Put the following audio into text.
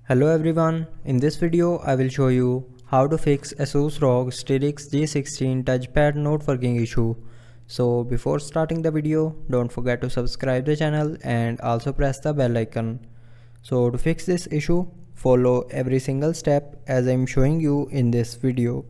Hello everyone, in this video I will show you how to fix Asus Rog Strix G16 touchpad not working issue. So before starting the video, don't forget to subscribe the channel and also press the bell icon. So to fix this issue, follow every single step as I am showing you in this video.